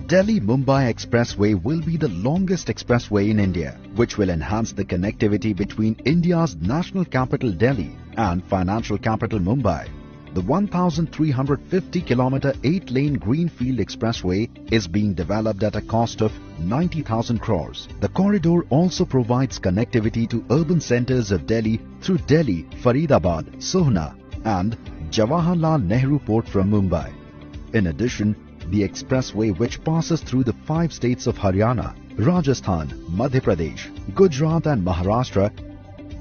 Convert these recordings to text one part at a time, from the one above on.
Delhi-Mumbai Expressway will be the longest expressway in India, which will enhance the connectivity between India's national capital Delhi and financial capital Mumbai. The 1,350-kilometer 8-lane Greenfield Expressway is being developed at a cost of 90,000 crores. The corridor also provides connectivity to urban centers of Delhi through Delhi, Faridabad, Sohna and Jawaharlal Nehru Port from Mumbai. In addition, the expressway, which passes through the 5 states of Haryana, Rajasthan, Madhya Pradesh, Gujarat and Maharashtra,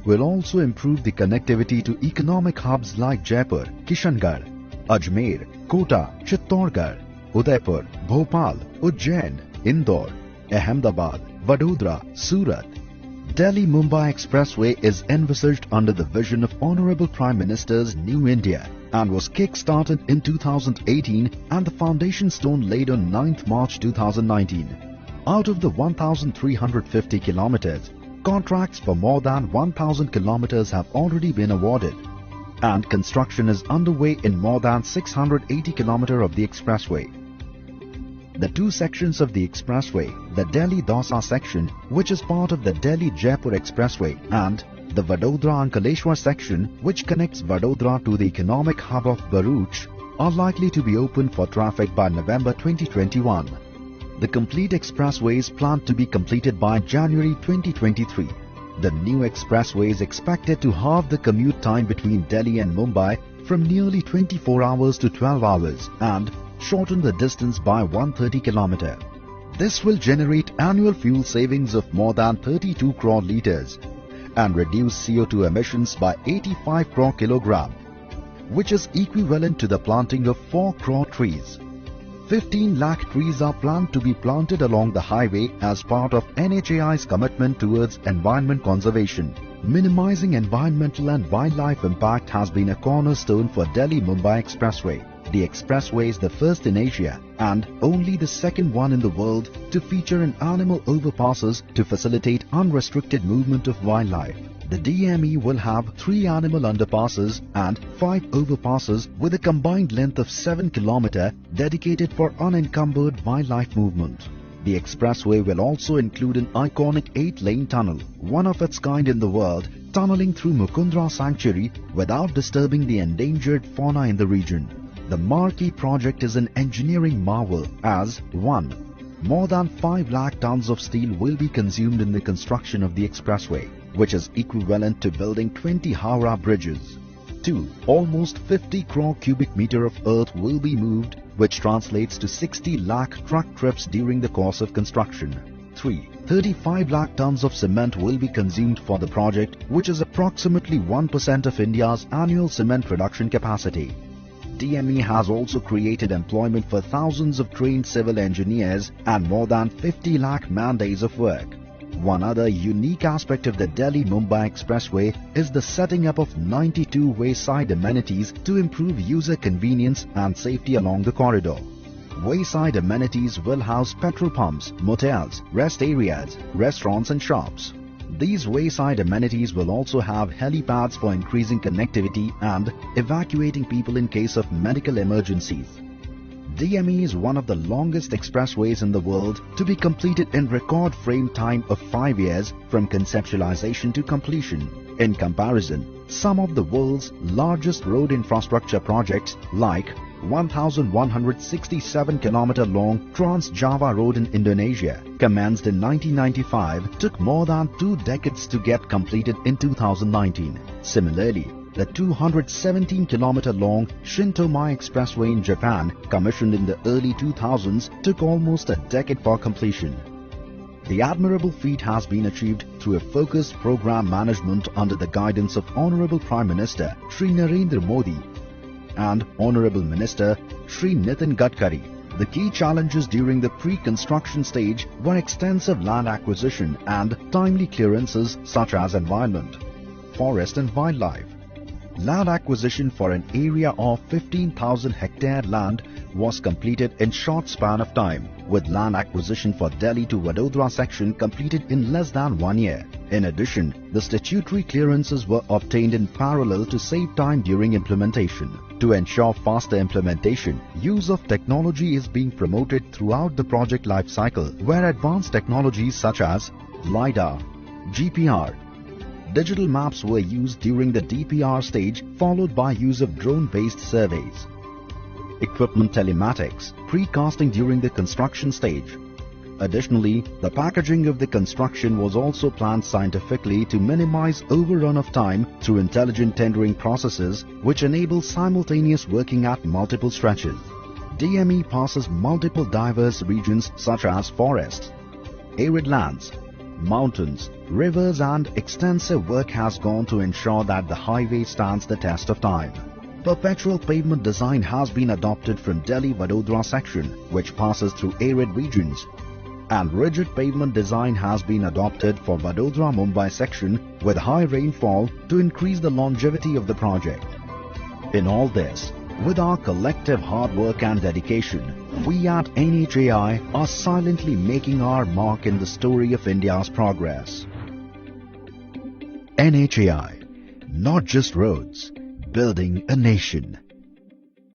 will also improve the connectivity to economic hubs like Jaipur, Kishangarh, Ajmer, Kota, Chittorgarh, Udaipur, Bhopal, Ujjain, Indore, Ahmedabad, Vadodara, Surat. Delhi-Mumbai Expressway is envisaged under the vision of Honorable Prime Minister's New India and was kick-started in 2018 and the foundation stone laid on 9th March 2019. Out of the 1,350 kilometers, contracts for more than 1,000 kilometers have already been awarded, and construction is underway in more than 680 kilometers of the expressway. The 2 sections of the expressway, the Delhi-Dausa section, which is part of the Delhi-Jaipur Expressway, and the Vadodara-Ankleshwar section, which connects Vadodara to the economic hub of Bharuch, are likely to be open for traffic by November 2021. The complete expressway is planned to be completed by January 2023. The new expressway is expected to halve the commute time between Delhi and Mumbai from nearly 24 hours to 12 hours and shorten the distance by 130 km. This will generate annual fuel savings of more than 32 crore litres and reduce CO2 emissions by 85 crore kilogram, which is equivalent to the planting of 4 crore trees. 15 lakh trees are planned to be planted along the highway as part of NHAI's commitment towards environment conservation. Minimizing environmental and wildlife impact has been a cornerstone for Delhi-Mumbai Expressway. The expressway is the first in Asia and only the second one in the world to feature an animal overpasses to facilitate unrestricted movement of wildlife. The DME will have 3 animal underpasses and 5 overpasses with a combined length of 7 km dedicated for unencumbered wildlife movement. The expressway will also include an iconic 8-lane tunnel, one of its kind in the world, tunneling through Mukandra Sanctuary without disturbing the endangered fauna in the region. The marquee project is an engineering marvel as 1. More than 5 lakh tons of steel will be consumed in the construction of the expressway, which is equivalent to building 20 Howrah bridges. 2. Almost 50 crore cubic meter of earth will be moved, which translates to 60 lakh truck trips during the course of construction. 3. 35 lakh tons of cement will be consumed for the project, which is approximately 1% of India's annual cement production capacity. DME has also created employment for thousands of trained civil engineers and more than 50 lakh man-days of work. One other unique aspect of the Delhi-Mumbai Expressway is the setting up of 92 wayside amenities to improve user convenience and safety along the corridor. Wayside amenities will house petrol pumps, motels, rest areas, restaurants and shops. These wayside amenities will also have helipads for increasing connectivity and evacuating people in case of medical emergencies. DME is one of the longest expressways in the world to be completed in record frame time of 5 years from conceptualization to completion. In comparison, some of the world's largest road infrastructure projects like 1,167 km long Trans-Java Road in Indonesia, commenced in 1995, took more than 2 decades to get completed in 2019. Similarly, the 217 km long Shintomai Expressway in Japan, commissioned in the early 2000s, took almost a decade for completion. The admirable feat has been achieved through a focused program management under the guidance of Honorable Prime Minister Shri Narendra Modi and Honorable Minister Shri Nitin Gadkari. The key challenges during the pre-construction stage were extensive land acquisition and timely clearances such as environment, forest and wildlife. Land acquisition for an area of 15,000 hectare land was completed in short span of time, with land acquisition for Delhi to Vadodara section completed in less than 1 year. In addition, the statutory clearances were obtained in parallel to save time during implementation. To ensure faster implementation, use of technology is being promoted throughout the project life cycle, where advanced technologies such as LiDAR, GPR, digital maps were used during the DPR stage, followed by use of drone-based surveys, equipment telematics, precasting during the construction stage. Additionally, the packaging of the construction was also planned scientifically to minimize overrun of time through intelligent tendering processes which enable simultaneous working at multiple stretches. DME passes multiple diverse regions such as forests, arid lands, mountains, rivers, and extensive work has gone to ensure that the highway stands the test of time. Perpetual pavement design has been adopted from Delhi-Vadodara section, which passes through arid regions, and rigid pavement design has been adopted for Vadodara-Mumbai section with high rainfall to increase the longevity of the project. In all this, with our collective hard work and dedication, we at NHAI are silently making our mark in the story of India's progress. NHAI, not just roads, building a nation.